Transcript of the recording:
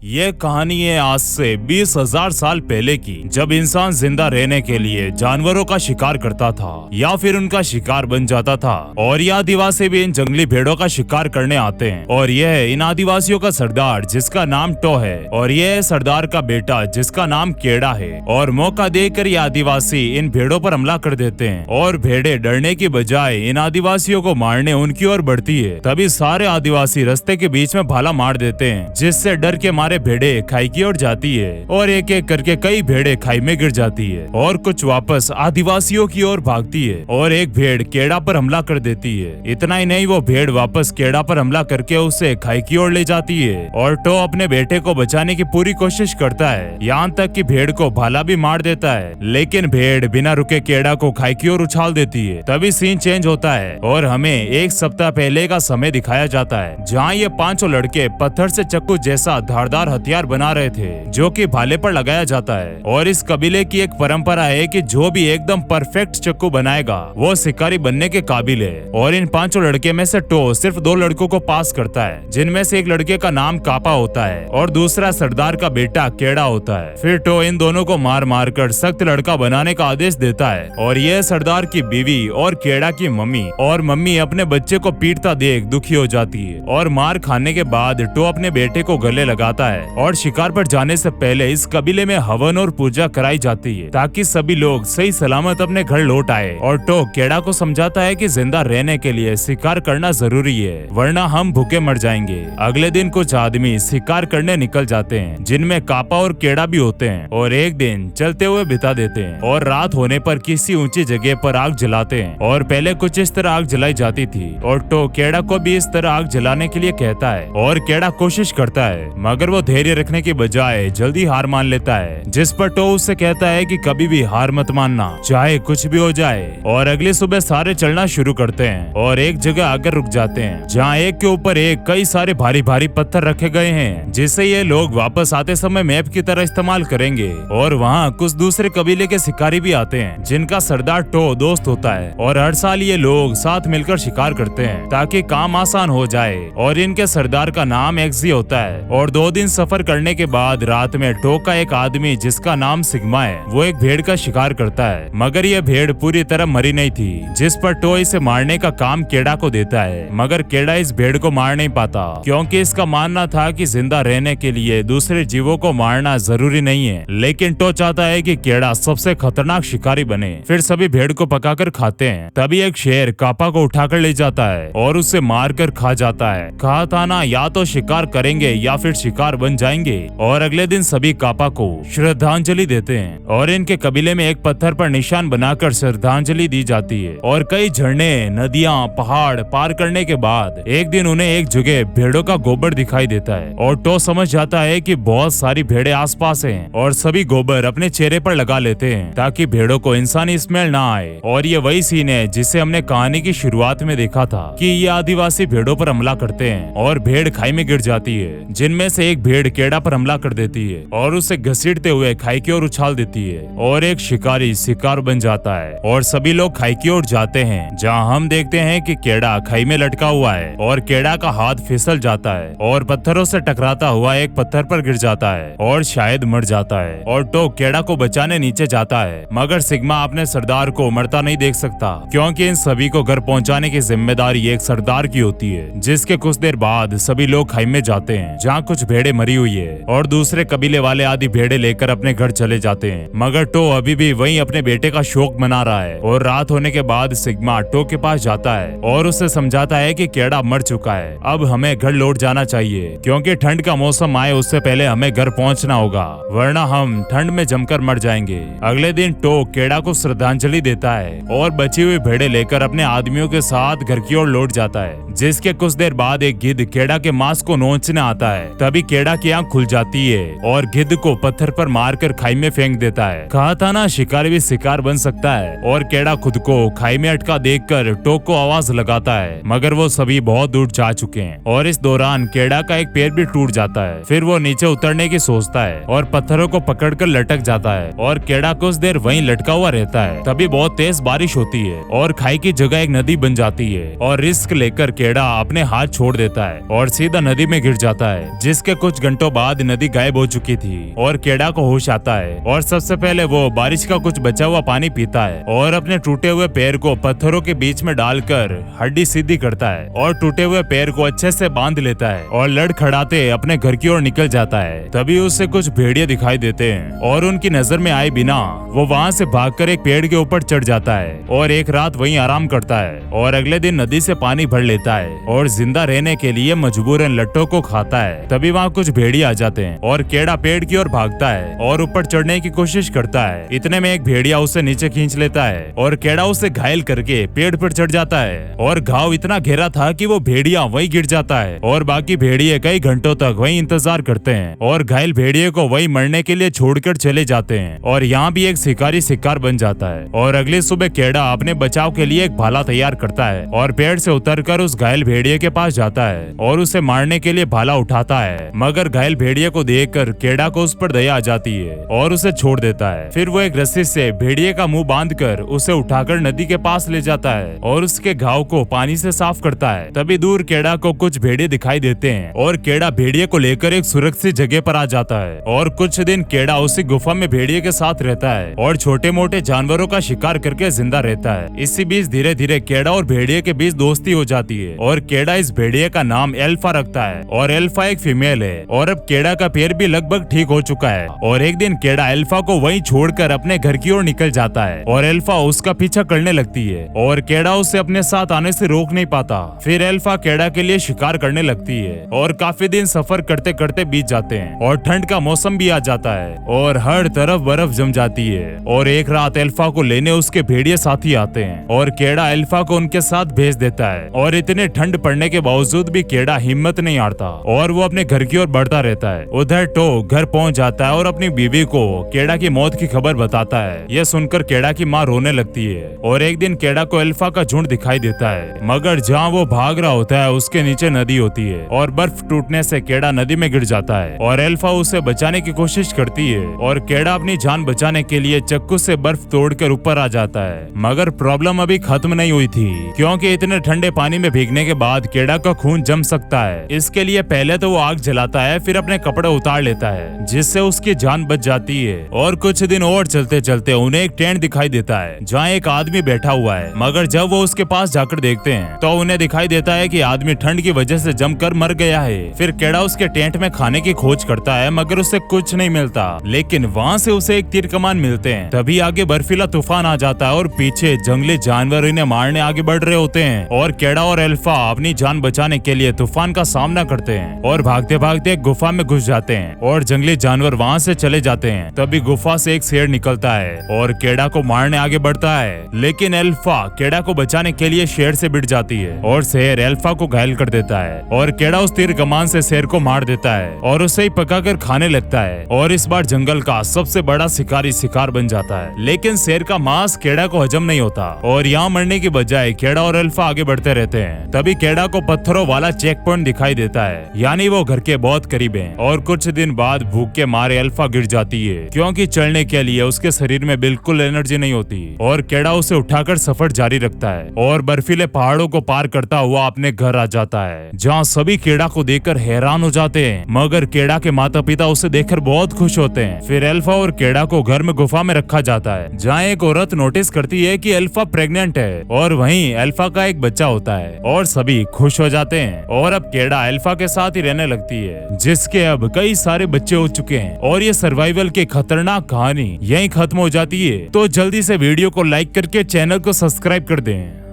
ये कहानी है आज से 20,000 साल पहले की, जब इंसान जिंदा रहने के लिए जानवरों का शिकार करता था या फिर उनका शिकार बन जाता था। और ये आदिवासी भी इन जंगली भेड़ों का शिकार करने आते हैं। और यह है इन आदिवासियों का सरदार जिसका नाम टो है, और यह है सरदार का बेटा जिसका नाम केड़ा है। और मौका देकर ये आदिवासी इन भेड़ों पर हमला कर देते हैं और भेड़े डरने की बजाय इन आदिवासियों को मारने उनकी ओर बढ़ती है। तभी सारे आदिवासी रास्ते के बीच में भाला मार देते हैं, जिससे डर के मारे भेड़े खाई की ओर जाती है और एक एक करके कई भेड़े खाई में गिर जाती है और कुछ वापस आदिवासियों की ओर भागती है और एक भेड़ केड़ा पर हमला कर देती है। इतना ही नहीं, वो भेड़ वापस केड़ा पर हमला करके उसे खाई की ओर ले जाती है और टो अपने बेटे को बचाने की पूरी कोशिश करता है, यहाँ तक कि भेड़ को भाला भी मार देता है। लेकिन भेड़ बिना रुके केड़ा को खाई की ओर उछाल देती है। तभी सीन चेंज होता है और हमें एक सप्ताह पहले का समय दिखाया जाता है, जहाँ ये पांचों लड़के पत्थर से चक्कू जैसा धारदार हथियार बना रहे थे जो कि भाले पर लगाया जाता है। और इस कबीले की एक परंपरा है कि जो भी एकदम परफेक्ट चक्कू बनाएगा वो शिकारी बनने के काबिल है। और इन पांचों लड़के में से टो सिर्फ 2 लड़कों को पास करता है, जिनमें से एक लड़के का नाम कापा होता है और दूसरा सरदार का बेटा केड़ा होता है। फिर टो इन दोनों को मार मार कर सख्त लड़का बनाने का आदेश देता है और यह सरदार की बीवी और केड़ा की मम्मी, और मम्मी अपने बच्चे को पीटता देख दुखी हो जाती है। और मार खाने के बाद टो अपने बेटे को गले लगाता है और शिकार पर जाने से पहले इस कबीले में हवन और पूजा कराई जाती है ताकि सभी लोग सही सलामत अपने घर लौट आए। और टो केड़ा को समझाता है कि जिंदा रहने के लिए शिकार करना जरूरी है, वरना हम भूखे मर जाएंगे। अगले दिन कुछ आदमी शिकार करने निकल जाते हैं, जिनमें कापा और केड़ा भी होते हैं, और एक दिन चलते हुए बिता देते हैं। और रात होने पर किसी ऊंची जगह पर आग जलाते हैं। और पहले कुछ इस तरह आग जलाई जाती थी और टो केड़ा को भी इस तरह आग जलाने के लिए कहता है। और केड़ा कोशिश करता है, मगर वो धैर्य रखने की बजाय जल्दी हार मान लेता है, जिस पर टो उससे कहता है कि कभी भी हार मत मानना, चाहे कुछ भी हो जाए। और अगली सुबह सारे चलना शुरू करते हैं और एक जगह आकर रुक जाते हैं, जहाँ एक के ऊपर एक कई सारे भारी भारी पत्थर रखे गए हैं, जिसे ये लोग वापस आते समय मैप की तरह इस्तेमाल करेंगे। और वहाँ कुछ दूसरे कबीले के शिकारी भी आते हैं, जिनका सरदार टो दोस्त होता है। और हर साल ये लोग साथ मिलकर शिकार करते हैं ताकि काम आसान हो जाए। और इनके सरदार का नाम एक्सी होता है। और 2 दिन सफर करने के बाद रात में टो का एक आदमी जिसका नाम सिग्मा है, वो एक भेड़ का शिकार करता है, मगर यह भेड़ पूरी तरह मरी नहीं थी, जिस पर टो इसे मारने का काम केड़ा को देता है। मगर केड़ा इस भेड़ को मार नहीं पाता, क्योंकि इसका मानना था कि जिंदा रहने के लिए दूसरे जीवों को मारना जरूरी नहीं है। लेकिन टो चाहता है कि केड़ा सबसे खतरनाक शिकारी बने। फिर सभी भेड़ को पकाकर खाते हैं। तभी एक शेर कापा को उठाकर ले जाता है और उसे मार कर खा जाता है। कहा था ना, या तो शिकार करेंगे या फिर शिकार बन जाएंगे। और अगले दिन सभी कापा को श्रद्धांजलि देते हैं और इनके कबीले में एक पत्थर पर निशान बनाकर श्रद्धांजलि दी जाती है। और कई झरने, नदियां, पहाड़ पार करने के बाद एक दिन उन्हें एक जगह भेड़ों का गोबर दिखाई देता है। और टो समझ जाता है कि बहुत सारी भेड़ें आसपास हैं और सभी गोबर अपने चेहरे पर लगा लेते हैं ताकि भेड़ों को इंसानी स्मेल ना आए। और ये वही सीन है जिसे हमने कहानी की शुरुआत में देखा था कि ये आदिवासी भेड़ों पर हमला करते हैं और भेड़ खाई में गिर जाती है, जिनमें से एक भेड़ केड़ा पर हमला कर देती है और उसे घसीटते हुए खाई की ओर उछाल देती है। और एक शिकारी शिकार बन जाता है और सभी लोग खाई की ओर जाते हैं, जहां हम देखते हैं कि केड़ा खाई में लटका हुआ है और केड़ा का हाथ फिसल जाता है और पत्थरों से टकराता हुआ एक पत्थर पर गिर जाता है और शायद मर जाता है। और टो केड़ा को बचाने नीचे जाता है, मगर सिग्मा अपने सरदार को मरता नहीं देख सकता, क्योंकि इन सभी को घर पहुंचाने की जिम्मेदारी एक सरदार की होती है। जिसके कुछ देर बाद सभी लोग खाई में जाते हैं, जहाँ कुछ भेड़े मरी हुई है, और दूसरे कबीले वाले आधी भेड़े लेकर अपने घर चले जाते हैं। मगर टो अभी भी वहीं अपने बेटे का शोक मना रहा है। और रात होने के बाद सिग्मा टो के पास जाता है और उसे समझाता है कि केड़ा मर चुका है, अब हमें घर लौट जाना चाहिए, क्योंकि ठंड का मौसम आए उससे पहले हमें घर पहुंचना होगा, वरना हम ठंड में जमकर मर जाएंगे। अगले दिन टो केड़ा को श्रद्धांजलि देता है और बची हुई भेड़े लेकर अपने आदमियों के साथ घर की ओर लौट जाता है। जिसके कुछ देर बाद एक गिद्ध केड़ा के मांस को नोचने आता है। तभी केड़ा की आंख खुल जाती है और गिद्ध को पत्थर पर मारकर खाई में फेंक देता है। कहा था ना, शिकारी भी शिकार बन सकता है। और केड़ा खुद को खाई में अटका देखकर टो को आवाज लगाता है, मगर वो सभी बहुत दूर जा चुके हैं। और इस दौरान केड़ा का एक पैर भी टूट जाता है। फिर वो नीचे उतरने की सोचता है और पत्थरों को पकड़कर लटक जाता है और केड़ा कुछ देर वहीं लटका हुआ रहता है। तभी बहुत तेज बारिश होती है और खाई की जगह एक नदी बन जाती है और रिस्क लेकर केड़ा अपने हाथ छोड़ देता है और सीधा नदी में गिर जाता है। जिसके कुछ घंटों बाद नदी गायब हो चुकी थी और केड़ा को होश आता है और सबसे पहले वो बारिश का कुछ बचा हुआ पानी पीता है और अपने टूटे हुए पैर को पत्थरों के बीच में डालकर हड्डी सीधी करता है और टूटे हुए पैर को अच्छे से बांध लेता है और लड़खड़ाते अपने घर की ओर निकल जाता है। तभी उसे कुछ भेड़िए दिखाई देते हैं और उनकी नजर में आए बिना वो वहाँ से भागकर एक पेड़ के ऊपर चढ़ जाता है और एक रात वहीं आराम करता है और अगले दिन नदी से पानी भर लेता है और जिंदा रहने के लिए मजबूरन लट्टों को खाता है। तभी वहाँ कुछ भेड़िए आ जाते हैं और केड़ा पेड़ की ओर भागता है और ऊपर चढ़ने की कोशिश करता है। इतने में एक भेड़िया उसे नीचे खींच लेता है और केड़ा उसे घायल करके पेड़ पर चढ़ जाता है और घाव इतना गहरा था कि वो भेड़िया वहीं गिर जाता है और बाकी भेड़िए कई घंटों तक वहीं इंतजार करते हैं और घायल भेड़िए को वहीं मरने के लिए छोड़कर चले जाते हैं और यहाँ भी एक शिकारी शिकार बन जाता है। और अगली सुबह केड़ा अपने बचाव के लिए एक भाला तैयार करता है और पेड़ से उतरकर उस घायल भेड़िए के पास जाता है और उसे मारने के लिए भाला उठाता है, मगर घायल भेड़िए को देखकर केड़ा को उस पर दया आ जाती है और उसे छोड़ देता है। फिर वो एक रस्सी से भेड़िए का मुंह बांधकर उसे उठाकर नदी के पास ले जाता है और उसके घाव को पानी से साफ करता है। तभी दूर केड़ा को कुछ भेड़िए दिखाई देते हैं और केड़ा भेड़िए को लेकर एक सुरक्षित जगह पर आ जाता है और कुछ दिन केड़ा उसी गुफा में भेड़िए के साथ रहता है और छोटे मोटे जानवरों का शिकार करके जिंदा रहता है। इसी बीच धीरे धीरे केड़ा और भेड़िए के बीच दोस्ती हो जाती है और केड़ा इस भेड़िए का नाम एल्फा रखता है और एल्फा एक फीमेल है और अब केड़ा का पैर भी लगभग ठीक हो चुका है। और एक दिन केड़ा एल्फा को वहीं छोड़कर अपने घर की ओर निकल जाता है और एल्फा उसका पीछा करने लगती है और केड़ा उसे अपने साथ आने से रोक नहीं पाता। फिर एल्फा केड़ा के लिए शिकार करने लगती है और काफी दिन सफर करते करते बीत जाते हैं और ठंड का मौसम भी आ जाता है और हर तरफ बर्फ जम जाती है। और एक रात एल्फा को लेने उसके भेड़िए साथी आते हैं और केड़ा एल्फा को उनके साथ भेज देता है और इतने ठंड पड़ने के बावजूद भी केड़ा हिम्मत नहीं हारता और वो अपने घर की ओर बढ़ता रहता है। उधर टो घर पहुंच जाता है और अपनी बीवी को केड़ा की मौत की खबर बताता है। यह सुनकर केड़ा की माँ रोने लगती है और एक दिन केड़ा को एल्फा का झुंड दिखाई देता है, मगर जहाँ वो भाग रहा होता है उसके नीचे नदी होती है और बर्फ टूटने से केड़ा नदी में गिर जाता है और एल्फा उसे बचाने की कोशिश करती है और केड़ा अपनी जान बचाने के लिए चक्कू से बर्फ तोड़कर ऊपर आ जाता है। मगर प्रॉब्लम अभी खत्म नहीं हुई थी, क्योंकि इतने ठंडे पानी में भीगने के बाद केड़ा का खून जम सकता है। इसके लिए पहले तो वो आग जलाता है, फिर अपने कपड़े उतार लेता है जिससे उसकी जान बच जाती है। और कुछ दिन और चलते चलते उन्हें एक टेंट दिखाई देता है जहाँ एक आदमी बैठा हुआ है, मगर जब वो उसके पास जाकर देखते हैं तो उन्हें दिखाई देता है कि आदमी ठंड की वजह से जमकर मर गया है। फिर केड़ा उसके टेंट में खाने की खोज करता है, मगर उसे कुछ नहीं मिलता, लेकिन वहाँ से उसे एक तीर कमान मिलते हैं। तभी आगे बर्फीला तूफान आ जाता है और पीछे जंगली जानवर इन्हें मारने आगे बढ़ रहे होते हैं और केड़ा और एल्फा अपनी जान बचाने के लिए तूफान का सामना करते हैं और भागते भागते एक गुफा में घुस जाते हैं और जंगली जानवर वहाँ से चले जाते हैं। तभी गुफा से एक शेर निकलता है और केड़ा को मारने आगे बढ़ता है, लेकिन एल्फा केड़ा को बचाने के लिए शेर से भिड़ जाती है और शेर एल्फा को घायल कर देता है और केड़ा उस तीर कमान से शेर को मार देता है और उसे ही पकाकर खाने लगता है और इस बार जंगल का सबसे बड़ा शिकारी शिकार बन जाता है। लेकिन शेर का मांस केड़ा को हजम नहीं होता और यहाँ मरने की बजाय केड़ा और एल्फा आगे बढ़ते रहते हैं। तभी केड़ा को पत्थरों वाला चेक पॉइंट दिखाई देता है, यानी वो घर के बहुत करीब है। और कुछ दिन बाद भूख के मारे एल्फा गिर जाती है, क्योंकि चलने के लिए उसके शरीर में बिल्कुल एनर्जी नहीं होती और केड़ा उसे उठाकर सफर जारी रखता है और बर्फीले पहाड़ों को पार करता हुआ अपने घर आ जाता है, जहाँ सभी केड़ा को देखकर हैरान हो जाते हैं, मगर केड़ा के माता पिता उसे देखकर बहुत खुश होते हैं। फिर एल्फा और केड़ा को घर में गुफा में रखा जाता है, जहाँ एक औरत नोटिस करती है कि एल्फा प्रेग्नेंट है और वहीं एल्फा का एक बच्चा होता है और सभी खुश हो जाते हैं। और अब केड़ा एल्फा के साथ ही रहने लगती है, जिसके अब कई सारे बच्चे हो चुके हैं और ये सर्वाइवल की खतरनाक कहानी यहीं खत्म हो जाती है। तो जल्दी से वीडियो को लाइक करके चैनल को सब्सक्राइब कर दें।